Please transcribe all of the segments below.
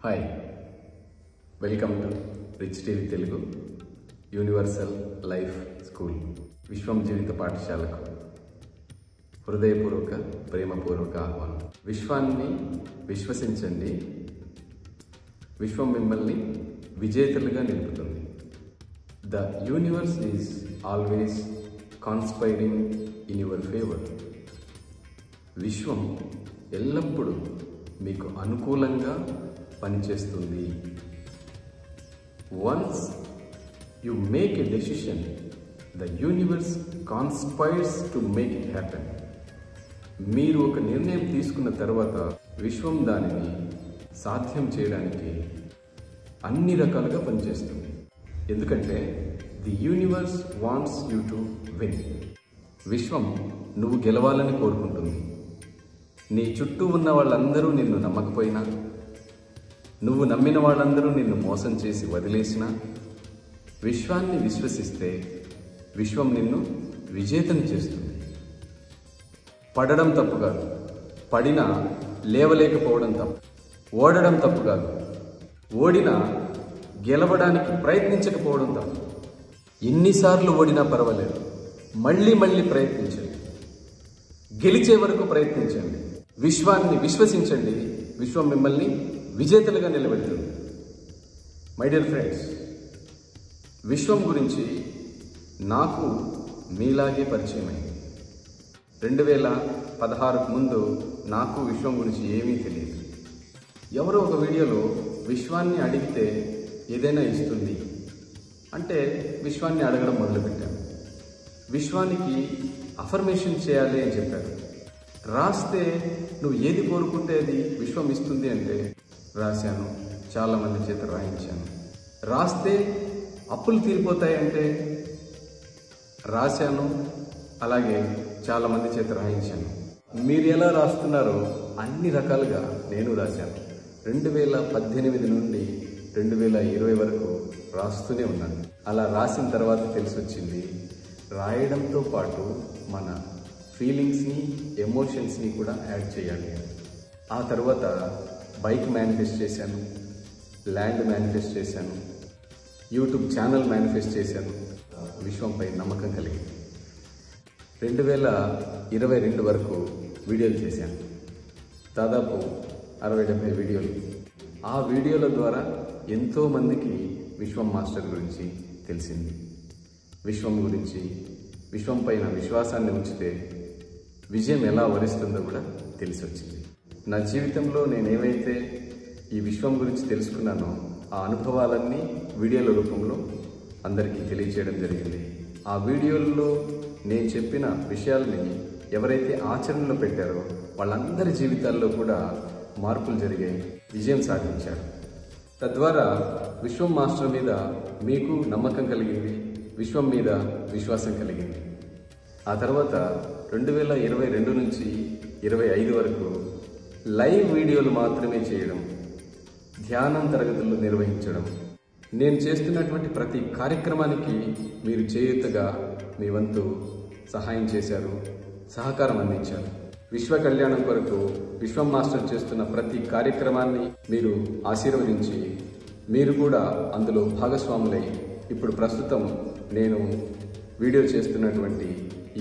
Hi, welcome to rich TV Telugu universal life school విశ్వం జీవిత పాఠశాలకు హృదయపూర్వక ప్రేమపూర్వక ఆహ్వానం. విశ్వాన్ని విశ్వసించండి, విశ్వం మిమ్మల్ని విజేతలుగా నిలుపుతుంది. The universe is always conspiring in your favour. విశ్వం ఎల్లప్పుడూ మీకు అనుకూలంగా పనిచేస్తుంది. Once you make a decision, the universe conspires to make it happen. మీరు ఒక నిర్ణయం తీసుకున్న తర్వాత విశ్వం దానిని సాధ్యం చేయడానికి అన్ని రకాలుగా పనిచేస్తుంది. ఎందుకంటే the universe wants you to win. విశ్వం నువ్వు గెలవాలని కోరుకుంటుంది. నీ చుట్టూ ఉన్న వాళ్ళందరూ నిన్ను నమ్మకపోయినా, నువ్వు నమ్మిన వాళ్ళందరూ నిన్ను మోసం చేసి వదిలేసినా, విశ్వాన్ని విశ్వసిస్తే విశ్వం నిన్ను విజేతని చేస్తుంది. పడడం తప్పు కాదు, పడినా లేవలేకపోవడం తప్పు. ఓడడం తప్పు కాదు, ఓడినా గెలవడానికి ప్రయత్నించకపోవడం తప్పు. ఎన్నిసార్లు ఓడినా పర్వాలేదు, మళ్ళీ మళ్ళీ ప్రయత్నించండి, గెలిచే వరకు ప్రయత్నించండి. విశ్వాన్ని విశ్వసించండి, విశ్వం మిమ్మల్ని విజేతలుగా నిలబెడుతుంది. మై డియర్ ఫ్రెండ్స్, విశ్వం గురించి నాకు మీలాగే పరిచయం అయింది. 2016కు ముందు నాకు విశ్వం గురించి ఏమీ తెలియదు. ఎవరో ఒక వీడియోలో విశ్వాన్ని అడిగితే ఏదైనా ఇస్తుంది అంటే విశ్వాన్ని అడగడం మొదలుపెట్టాను. విశ్వానికి అఫర్మేషన్ చేయాలి అని చెప్పారు. రాస్తే నువ్వు ఏది కోరుకుంటే అది విశ్వం ఇస్తుంది అంటే రాశాను, చాలామంది చేత రాయించాను. రాస్తే అప్పులు తీరిపోతాయంటే రాశాను, అలాగే చాలామంది చేత రాయించాను. మీరు ఎలా రాస్తున్నారో అన్ని రకాలుగా నేను రాశాను. 2018 నుండి 2020 వరకు రాస్తూనే ఉన్నాను. అలా రాసిన తర్వాత తెలిసి వచ్చింది, రాయడంతో పాటు మన ఫీలింగ్స్ని, ఎమోషన్స్ని కూడా యాడ్ చేయాలి. ఆ తర్వాత బైక్ మేనిఫెస్ట్ చేశాను, ల్యాండ్ మేనిఫెస్ట్ చేశాను, యూట్యూబ్ ఛానల్ మేనిఫెస్ట్ చేశాను. విశ్వంపై నమ్మకం కలిగింది. 2022 వరకు వీడియోలు చేశాను, దాదాపు 60-70 వీడియోలు. ఆ వీడియోల ద్వారా ఎంతోమందికి విశ్వం మాస్టర్ గురించి తెలిసింది. విశ్వం గురించి, విశ్వం పైన విశ్వాసాన్ని ఉంచితే విజయం ఎలా వరిస్తుందో కూడా తెలిసి వచ్చింది. నా జీవితంలో నేనేమైతే ఈ విశ్వం గురించి తెలుసుకున్నానో ఆ అనుభవాలన్నీ వీడియోల రూపంలో అందరికీ తెలియజేయడం జరిగింది. ఆ వీడియోల్లో నేను చెప్పిన విషయాల్ని ఎవరైతే ఆచరణలో పెట్టారో వాళ్ళందరి జీవితాల్లో కూడా మార్పులు జరిగాయి, విజయం సాధించారు. తద్వారా విశ్వం మాస్టర్ మీద మీకు నమ్మకం కలిగింది, విశ్వం మీద విశ్వాసం కలిగింది. ఆ తర్వాత 2022 నుంచి 2025 వరకు లైవ్ వీడియోలు మాత్రమే చేయడం, ధ్యానం తరగతులు నిర్వహించడం, నేను చేస్తున్నటువంటి ప్రతి కార్యక్రమానికి మీరు చేయూతగా మీ వంతు సహాయం చేశారు, సహకారం అందించారు. విశ్వ కళ్యాణం కొరకు విశ్వం మాస్టర్ చేస్తున్న ప్రతి కార్యక్రమాన్ని మీరు ఆశీర్వదించి మీరు కూడా అందులో భాగస్వాములై ఇప్పుడు ప్రస్తుతం నేను వీడియో చేస్తున్నటువంటి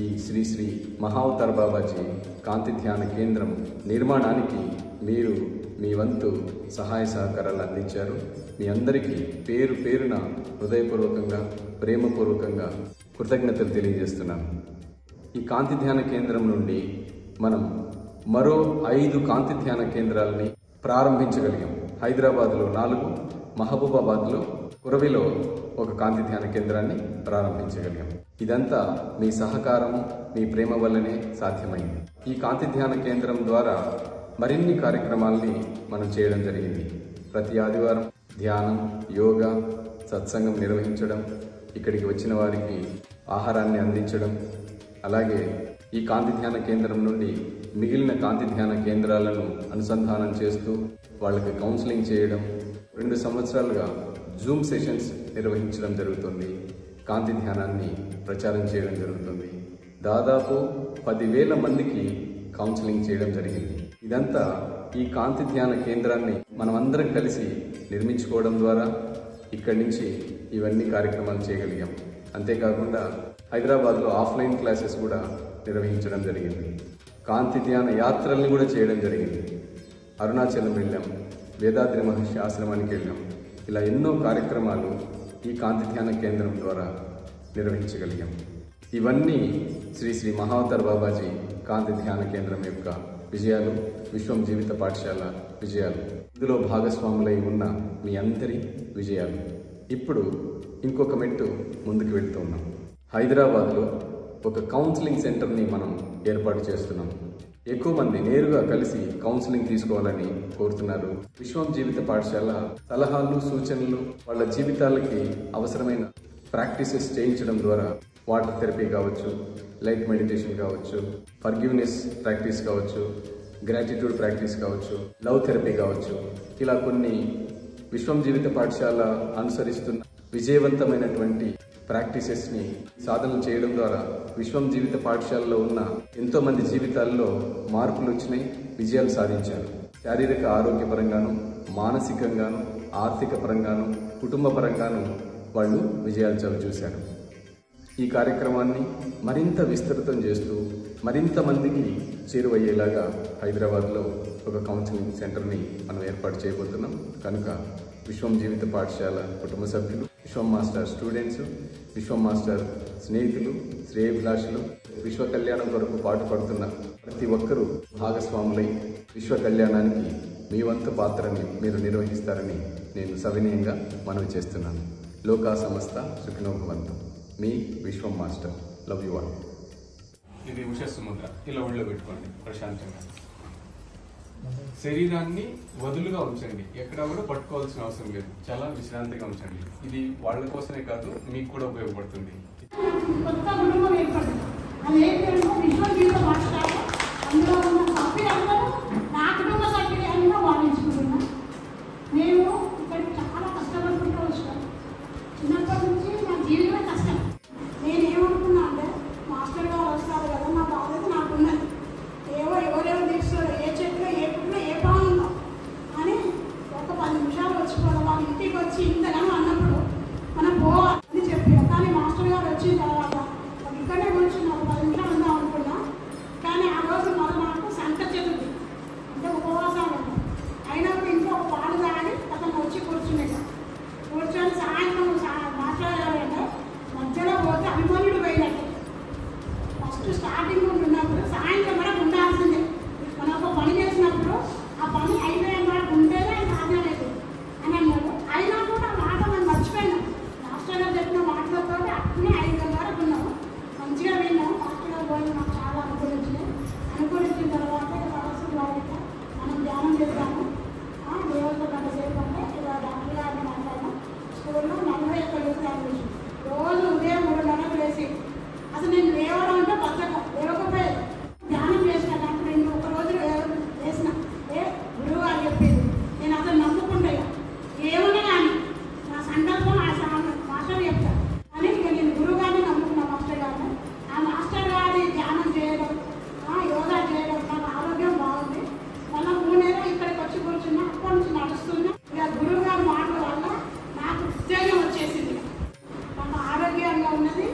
ఈ శ్రీ శ్రీ మహావతార్ బాబాజీ కాంతి ధ్యాన కేంద్రం నిర్మాణానికి మీరు మీ వంతు సహాయ సహకారాలు అందించారు. మీ అందరికీ పేరు పేరున హృదయపూర్వకంగా, ప్రేమపూర్వకంగా కృతజ్ఞతలు తెలియజేస్తున్నాను. ఈ కాంతి ధ్యాన కేంద్రం నుండి మనం మరో 5 కాంతి ధ్యాన కేంద్రాలని ప్రారంభించగలిగాం. హైదరాబాద్లో 4, మహబూబాబాద్లో, కురవిలో ఒక కాంతి ధ్యాన కేంద్రాన్ని ప్రారంభించగలిగాం. ఇదంతా మీ సహకారం, మీ ప్రేమ వల్లనే సాధ్యమైంది. ఈ కాంతి ధ్యాన కేంద్రం ద్వారా మరిన్ని కార్యక్రమాల్ని మనం చేయడం జరిగింది. ప్రతి ఆదివారం ధ్యానం, యోగా, సత్సంగం నిర్వహించడం, ఇక్కడికి వచ్చిన వారికి ఆహారాన్ని అందించడం, అలాగే ఈ కాంతి ధ్యాన కేంద్రం నుండి మిగిలిన కాంతి ధ్యాన కేంద్రాలను అనుసంధానం చేస్తూ వాళ్ళకి కౌన్సిలింగ్ చేయడం, 2 సంవత్సరాలుగా జూమ్ సెషన్స్ నిర్వహించడం జరుగుతుంది. కాంతి ధ్యానాన్ని ప్రచారం చేయడం జరుగుతుంది. దాదాపు 10,000 మందికి కౌన్సిలింగ్ చేయడం జరిగింది. ఇదంతా ఈ కాంతి ధ్యాన కేంద్రాన్ని మనమందరం కలిసి నిర్మించుకోవడం ద్వారా ఇక్కడి నుంచి ఇవన్నీ కార్యక్రమాలు చేయగలిగాం. అంతేకాకుండా హైదరాబాద్లో ఆఫ్లైన్ క్లాసెస్ కూడా నిర్వహించడం జరిగింది. కాంతి ధ్యాన యాత్రల్ని కూడా చేయడం జరిగింది. అరుణాచలం వెళ్ళాం, వేదాద్రి మహర్షి ఆశ్రమానికి వెళ్ళాం. ఇలా ఎన్నో కార్యక్రమాలు ఈ కాంతి ధ్యాన కేంద్రం ద్వారా నిర్వహించగలిగాం. ఇవన్నీ శ్రీ శ్రీ మహావతార్ బాబాజీ కాంతి ధ్యాన కేంద్రం యొక్క విజయాలు, విశ్వం జీవిత పాఠశాల విజయాలు, ఇందులో భాగస్వాములై ఉన్న మీ అందరి విజయాలు. ఇప్పుడు ఇంకొక మెట్టు ముందుకు వెళ్తూ ఉన్నాం. హైదరాబాద్లో ఒక కౌన్సిలింగ్ సెంటర్ని మనం ఏర్పాటు చేస్తున్నాం. ఎక్కువ మంది నేరుగా కలిసి కౌన్సిలింగ్ తీసుకోవాలని కోరుతున్నారు. విశ్వం జీవిత పాఠశాల సలహాలు, సూచనలు, వాళ్ళ జీవితాలకి అవసరమైన ప్రాక్టీసెస్ చేయించడం ద్వారా వాటర్ థెరపీ కావచ్చు, లైట్ మెడిటేషన్ కావచ్చు, ఫర్గివ్నెస్ ప్రాక్టీస్ కావచ్చు, గ్రాటిట్యూడ్ ప్రాక్టీస్ కావచ్చు, లవ్ థెరపీ కావచ్చు, ఇలా కొన్ని విశ్వం జీవిత పాఠశాల అనుసరిస్తున్న విజయవంతమైనటువంటి ప్రాక్టీసెస్ని సాధనలు చేయడం ద్వారా విశ్వం జీవిత పాఠశాలలో ఉన్న ఎంతో మంది జీవితాల్లో మార్పులు వచ్చినాయి, విజయాలు సాధించారు. శారీరక ఆరోగ్యపరంగాను, మానసికంగాను, ఆర్థిక పరంగాను, కుటుంబ పరంగాను వాళ్ళు విజయాలు చవిచూశారు. ఈ కార్యక్రమాన్ని మరింత విస్తృతం చేస్తూ మరింత మందికి చేరువయ్యేలాగా హైదరాబాద్లో ఒక కౌన్సిలింగ్ సెంటర్ని మనం ఏర్పాటు చేయబోతున్నాం. కనుక విశ్వం జీవిత పాఠశాల కుటుంబ సభ్యులు, విశ్వం మాస్టర్ స్టూడెంట్స్, విశ్వం మాస్టర్ స్నేహితులు, శ్రేయభిలాషులు, విశ్వ కళ్యాణం కొరకు పాటుపడుతున్న ప్రతి ఒక్కరూ భాగస్వాములై విశ్వ కళ్యాణానికి మీ వంతు పాత్రని మీరు నిర్వహిస్తారని నేను సవినయంగా మనవి చేస్తున్నాను. లోకా సమస్త సుఖినో భవంతు. మీ విశ్వం మాస్టర్. Love you all. ఇది ఉషస్సు ముద్ర. ఇలా ఒళ్ళో పెట్టుకోండి ప్రశాంతంగా. శరీరాన్ని వదులుగా ఉంచండి, ఎక్కడ కూడా పట్టుకోవాల్సిన అవసరం లేదు. చాలా విశ్రాంతిగా ఉంచండి. ఇది వాళ్ళ కోసమే కాదు, మీకు కూడా ఉపయోగపడుతుంది. చిన్నప్పటి నుంచి నా జీవితమే కష్టం. నేనేమనుకున్నా అంటే మాస్టర్ గారు వస్తారు కదా, నా బాధ్యత నాకున్నది. ఎవరెవరు తీస్తారు, ఏ చెట్లు, ఏ పుట్లో, ఏ పాలు అని ఒక 10 నిమిషాలు వచ్చిపోవాలి. వాళ్ళ ఇంటికి వచ్చి ఇంతగానో అన్నప్పుడు మనం పోవాలని చెప్పారు. కానీ మాస్టర్ గారు వచ్చిన తర్వాత ఇక్కడే కూర్చుని ఒక 10 నిమిషాలు ఉందాం అనుకున్నా. కానీ ఆ రోజు మరి నాకు సంత చతుర్థి అంటే ఉపవాసాలు ఉంటాయి. అయినప్పుడు ఇంట్లో ఒక పాలు తాగి అతను వచ్చి కూర్చునేది. కూర్చొని సాయంత్రం మాట్లాడాలంటే మధ్యలో పోతే అభిమన్యుడు పోయినట్టు. ఫస్ట్ స్టార్టింగ్ ఉన్నప్పుడు సాయంత్రం వరకు ఉండాల్సిందే. మనం ఒక పని చేసినప్పుడు ఆ పని అయిపోయిన వరకు ఉంటేనే సాధనలేదు అని అన్నాడు. అయినా కూడా మాట మనం మర్చిపోయినాం. మాస్టర్ గారు చెప్పిన మాటలతో అట్లనే 5 గంటల వరకు ఉన్నాము. మంచిగా విన్నాం. మాస్టర్ గారు పోయి నాకు చాలా అనుకూలించినాయి. అనుకూలించిన తర్వాత సరస్వతి వారికి మనం ధ్యానం చేద్దాము. దేవత గంట సేపు అంటే ఇలా డాక్టర్ గారిని మాట్లాడాము. స్కూల్లో 41 నిమిషాలు రోజు ఉదయం 3 గంటలకు వేసి అసలు నేను లేవడం అంటే బతకం లేవకపోయేది. ధ్యానం చేసిన దాంట్లో నేను ఒక రోజు వేసిన గురువు గారు చెప్పేది నేను అసలు నమ్ముకుంటే ఏమన్నా కానీ నా సంకల్పం మాస్టర్ చెప్తాను అని ఇక నేను గురువు గారిని నమ్ముకున్నా. మాస్టర్ గారిని ఆ మాస్టర్ గారి ధ్యానం చేయడం, యోగా చేయడం నాకు ఆరోగ్యం బాగుంది. మళ్ళీ 3 నెలలు ఇక్కడికి వచ్చి కూర్చున్నా. అప్పటి నుంచి నడుస్తున్నా. ఇక గురువు గారి మాటల వల్ల నాకు ఉత్తేజం వచ్చేసింది. నాకు ఆరోగ్యంగా ఉన్నది,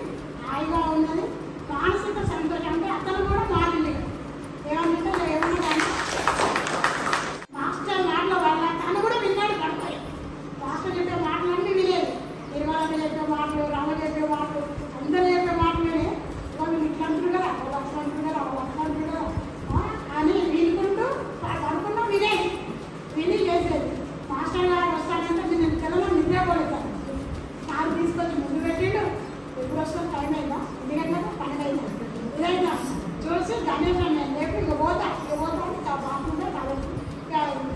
హాయిగా ఉన్నది, మానసిక సంతోషం. అంటే అతను కూడా మారింది. ఏమన్నా ఏమన్నా కానీ మాస్టర్ మాటల వల్ల తను కూడా విన్నాడు. పడతాయి మాస్టర్ చెప్పే మాటలన్నీ వినేది. నిర్మల చెప్పే మాటలు, రామ చెప్పే మాటలు, అందరూ చెప్పే మాటలు వినే వాళ్ళు ఇట్లా అంటారు కదా, వాళ్ళు అట్లా అంటారు కదా, వాళ్ళు అట్లా అంటారు కదా అని వినుకుంటూ పడుకున్నా వినేది. విని చేసేది. మాస్టర్ గారు వస్తానంటే నేను పిల్లలు నిద్రపోలేదు. కారు తీసుకొచ్చి ముందు పెట్టిండు. ఎప్పుడు వస్తాం టైం అయిందా, 2 గంటలకు 12 అయిందా, ఇదైనా చూసి గణేష్ అన్న లేపు ఇక పోతా బాగుంటే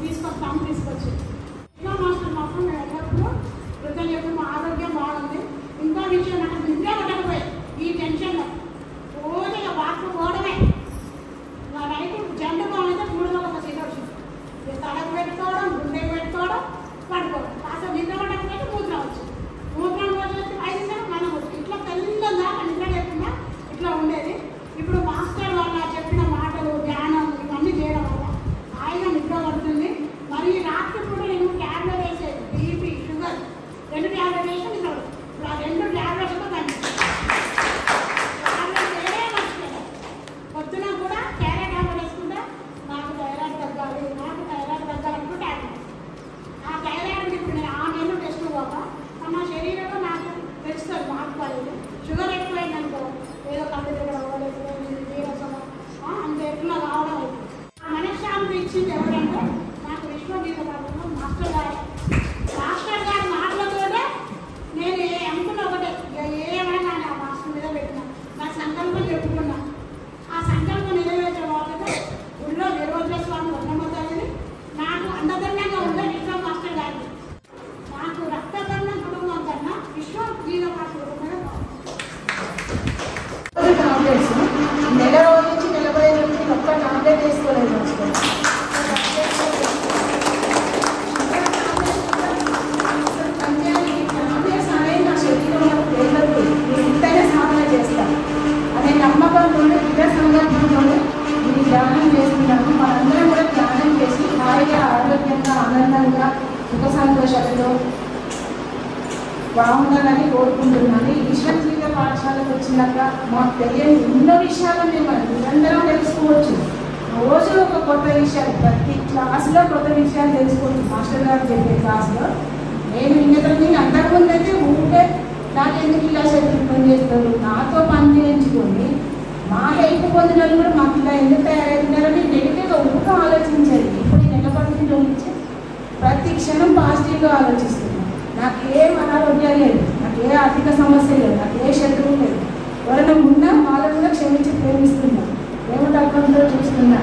తీసుకొస్తాము. తీసుకొచ్చి ఇలా మాస్టర్ మాత్రం మేము వెళ్ళినప్పుడు వృద్ధం చెప్పి మా ఆరోగ్యం బాగుంది. ఇంకో విషయం నాకు నిద్ర పట్టకపోయి ఈ టెన్షన్లో రోజుగా బాత్రూ పోవడమే. నా నైట్ జండు బాగుంటే 3 ఒక సీట్ వచ్చింది. తలకు పెట్టుకోవడం, గుండెకి పెట్టుకోవడం, పడుకోవడం. కాస్త నిద్ర పట్టకపోతే మూత్రం వచ్చింది. మూత్రం వచ్చి 5 నిమిషాలు మనం వచ్చి ఇట్లా తెల్లంగా నిద్ర లేకుండా ఇట్లా ఉండేది. ఇప్పుడు మాస్టర్ వాళ్ళ చెప్పిన మాట సుఖ సంతోషాలతో బాగుండాలని కోరుకుంటున్నాను. ఈ విశ్వజీవిత పాఠశాలకు వచ్చినాక మాకు తెలియని ఎన్నో విషయాలు మేము నిరంతరం తెలుసుకోవచ్చు. రోజు ఒక కొత్త విషయాలు, ప్రతి క్లాసులో కొత్త విషయాలు తెలుసుకోవచ్చు. మాస్టర్ గారు చెప్పే క్లాస్లో నేను ఇంతకుముందు అంతకుముందు అయితే ఊరికే నాకు ఎందుకు ఇలా చేతులు పని చేస్తారు, నాతో పని చేయించుకొని మా హెల్ప్ పొందిన వాళ్ళు కూడా మాకు ఇలా ఎందుకు తయారవుతున్నారని నెగిటివ్గా ఊరికే ఆలోచించాలి. ఇప్పుడు ఈ నెలపడిలో నుంచి ప్రతి క్షణం పాజిటివ్గా ఆలోచిస్తున్నాను. నాకు ఏ అనారోగ్యాలు లేదు, నాకు ఏ ఆర్థిక సమస్య లేదు, నాకు ఏ శత్రువు లేదు. ఎవరైనా ఉన్నా వాళ్ళని కూడా క్షమించి ప్రేమిస్తున్నా, ప్రేమ తత్వంతో చూస్తున్నా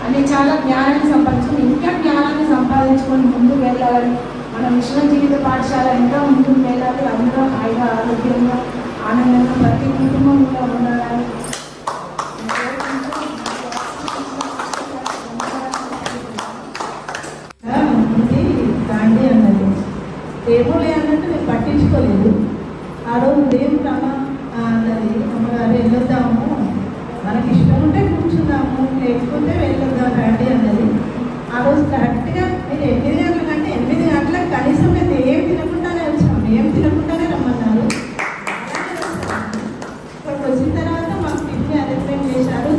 అని చాలా జ్ఞానాన్ని సంపాదించుకొని ఇంకా జ్ఞానాన్ని సంపాదించుకొని ముందుకు వెళ్ళాలని, మన విశ్వ జీవిత పాఠశాల ఇంకా ముందుకు వెళ్ళాలి. అందరూ హాయిగా ఆరోగ్యంగా ఆనందంగా ప్రతి కుటుంబం కూడా ఉండాలని గాంధీ అన్నది ఏమోలే అన్నట్టు నేను పట్టించుకోలేదు. ఆ రోజు దేవుడు అన్నది అమ్మగారు వెళ్ళొద్దాము, మనకి ఇష్టం ఉంటే కూర్చుందాము, లేకపోతే వెళ్ళొద్దాం రండి అన్నది. ఆ రోజు కరెక్ట్గా మీరు 8 గంటలకంటే 8 గంటలకు కనీసం మేము ఏం తినకుండానే వచ్చాము, ఏం తినకుండానే రమ్మన్నారు. ఇక్కడికి వచ్చిన తర్వాత మాకు టిఫిన్ అరేంజ్మెంట్ చేశారు,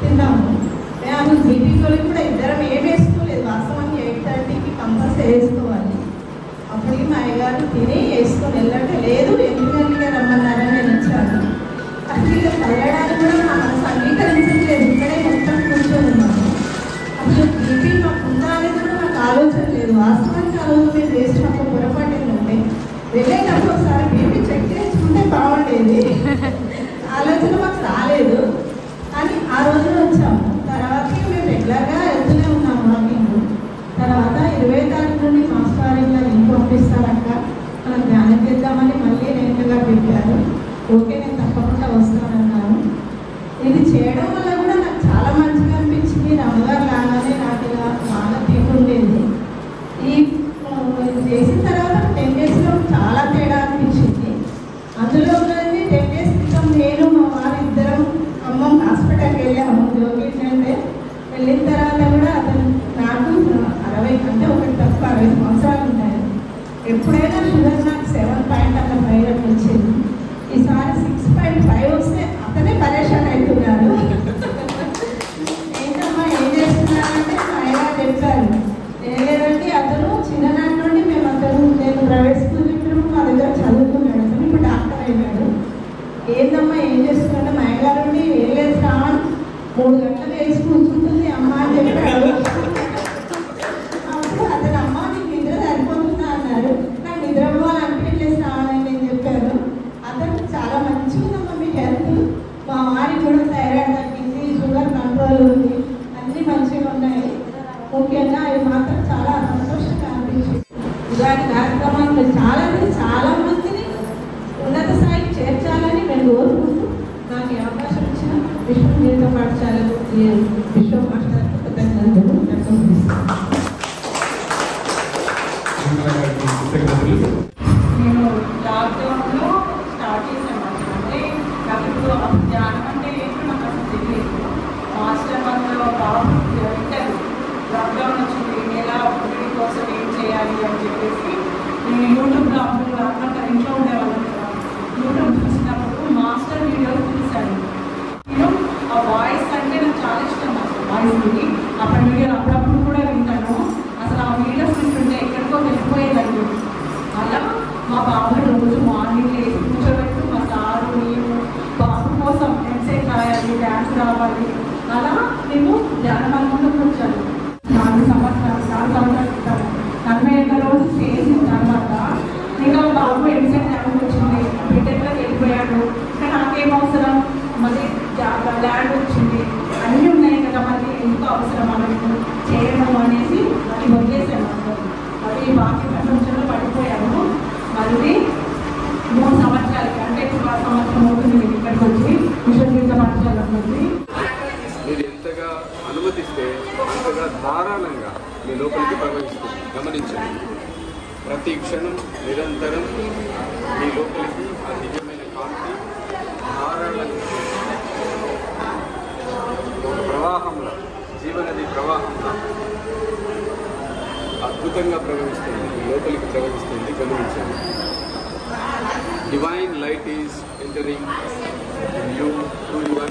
తిన్నాము. మేము మీటింగ్లో కూడా ఇద్దరం ఏం వేసుకోలేదు. వాస్తవానికి 8:30కి కంపల్సరీ వేసుకోవాలి. అప్పటికి మా అయ్యగారు తిని వేసుకొని వెళ్ళంటే లేదు 8 గంటలకే రమ్మన్నారని నేను వచ్చాను. అసలు వెళ్ళడానికి కూడా నా మనసు అంగీకరించట్లేదు. ఇక్కడే మొత్తం కూర్చొని ఉన్నాను. అసలు బీపీ మాకు ఉందా అనేది కూడా నాకు ఆలోచన లేదు. వాస్తవానికి ఆ రోజు మేము వేసి మాకు పొరపాటు ఏంటంటే వెళ్ళేటప్పుడు ఒకసారి బీపీ చెక్ చేసుకుంటే బాగుండేది. ఆలోచన మాకు రాలేదు, కానీ ఆ రోజున వచ్చాము. తర్వాత మేము రెగ్యులర్గా వెళ్తూనే ఉన్నాము వాకింగ్. తర్వాత 20వ తారీఖు నుండి మాస్టర్ ఇలా లింక్ పంపిస్తారక్క, మనం ధ్యానం చేద్దామని మళ్ళీ నేరుగా పెట్టారు. ఓకే నేను తప్పకుండా వస్తానన్నాను. ఇది చేయడం వల్ల కూడా నాకు చాలా మంచిగా అనిపించింది. రమ్మగారు లాగానే నాకు ఇలా బాగా తీరుండేది. ఈ చేసిన తర్వాత 10 డేస్లో చాలా తేడా అనిపించింది. అందులో ఉన్నది 10 డేస్ క్రితం నేను మా వారు ఇద్దరం ఖమ్మం హాస్పిటల్కి వెళ్ళాము. ఏంటంటే వెళ్ళిన తర్వాత కూడా అతను నాకు 60 అంటే 60 సంవత్సరాలు ఉంటాయి. ఎప్పుడైనా షుగర్ నాకు 7.5 వచ్చేది. ఈసారి 6.5 వస్తే అతనే పరేషాన్ అవుతున్నారు. ఏంటమ్మా ఏం చేస్తున్నారంటే మా అయ్యగారు చెప్పారు. లేదంటే అతను చిన్ననాటి నుండి నేను ప్రైవేట్ స్కూల్ ఇప్పుడు మా దగ్గర చదువుకున్నాడు. అతను ఇప్పుడు డాక్టర్ అయినాడు. ఏందమ్మా ఏం చేస్తున్నాడు? మా అయ్యగారు నుండి ఏం లేదు రావడం 3 గంటలు వేసి కూర్చుంటుంది అమ్మ అని చెప్పాడు. అప్పుడు అతను అమ్మ నీకు నిద్ర సరిపోతుందా అన్నారు. నాకు నిద్ర అనిపించలేదు రావని నేను చెప్పాను. అతను చాలా మంచిగా ఉందమ్మా మీ హెల్త్, మా వారికి కూడా థైరాయిడ్ తగ్గింది, షుగర్ కంట్రోల్ ఉంది, అన్నీ మంచిగా ఉన్నాయి. ముఖ్యంగా అవి మాత్రం చాలా సంతోషంగా అనిపించింది. ఇలాంటి కార్యక్రమాలు చాలా మందిని ఉన్నత స్థాయికి చేర్చాలని నేను కోరుకుంటూ నాకు ఈ అవకాశం ఇచ్చిన విశ్వ జీవిత పాఠశాలకు విశ్వ మాస్టర్లకు కృతజ్ఞతలు వ్యక్తం. నేను లాక్డౌన్లో స్టార్ట్ చేశాను. అంటే నాకు ఇప్పుడు ధ్యానం అంటే ఏంటో నాకు అసలు తెలియదు. మాస్టర్ అందులో బాబు ఇంటారు లాక్డౌన్ వచ్చింది, ఎలా ఒకటి కోసం ఏం చేయాలి అని చెప్పేసి నేను యూట్యూబ్లో అప్పుడు ఇంట్లో ఉండేవాళ్ళం కదా, యూట్యూబ్ చూసినప్పుడు మాస్టర్ వీడియోలు చూశాను. నేను ఆ వాయిస్ అంటే నాకు చాలా ఇష్టం. అసలు వాయిస్ విని అప్పటి వీడియోలు అప్పుడప్పుడు కూడా వింటాను. అసలు ఆ వీడియోస్ వింటుంటే ఎక్కడికో వెళ్ళిపోయేదండి. అలా మా బాబు రోజు మార్నింగ్ లేసి కూర్చోబెట్టు మా సారు నేను బాబు కోసం ఎంసెట్ రాయాలి, డ్యాన్స్ రావాలి, అలా మేము ధ్యానం అనుకుంటూ వచ్చాను. 4 సంవత్సరాలు క్రితం 41 రోజు చేసిన తర్వాత ఇంకా బాబు ఎంసెట్ ల్యాండ్ వచ్చింది, బిడ్డలోకి వెళ్ళిపోయాడు. ఇంకా నాకేం అవసరం, మళ్ళీ ల్యాండ్ వచ్చింది, అన్నీ ఉన్నాయి కదా, మళ్ళీ ఎందుకు అవసరం మనకు చేయడం అనేసి అది వదిలేసాను. మళ్ళీ బాకీ ప్రపంచంలో పడిపోయాను. మళ్ళీ 3 సంవత్సరాలకి అంటే 6 సంవత్సరం అవుతుంది నేను ఇక్కడికి వచ్చి విశ్వ జీవిత పాఠశాలకు వచ్చి. మీరు ఎంతగా అనుమతిస్తే అంతగా ధారాళంగా మీ లోపలికి ప్రవహిస్తుంది. గమనించండి, ప్రతి క్షణం నిరంతరం మీ లోపలికి ఆ దివ్యమైన కాంతి ధారాళంగా ఒక ప్రవాహంలో, జీవనది ప్రవాహంలో అద్భుతంగా ప్రవహిస్తుంది. అయిపోయింది, వెలుగుంచాను. Divine light is entering in you, to your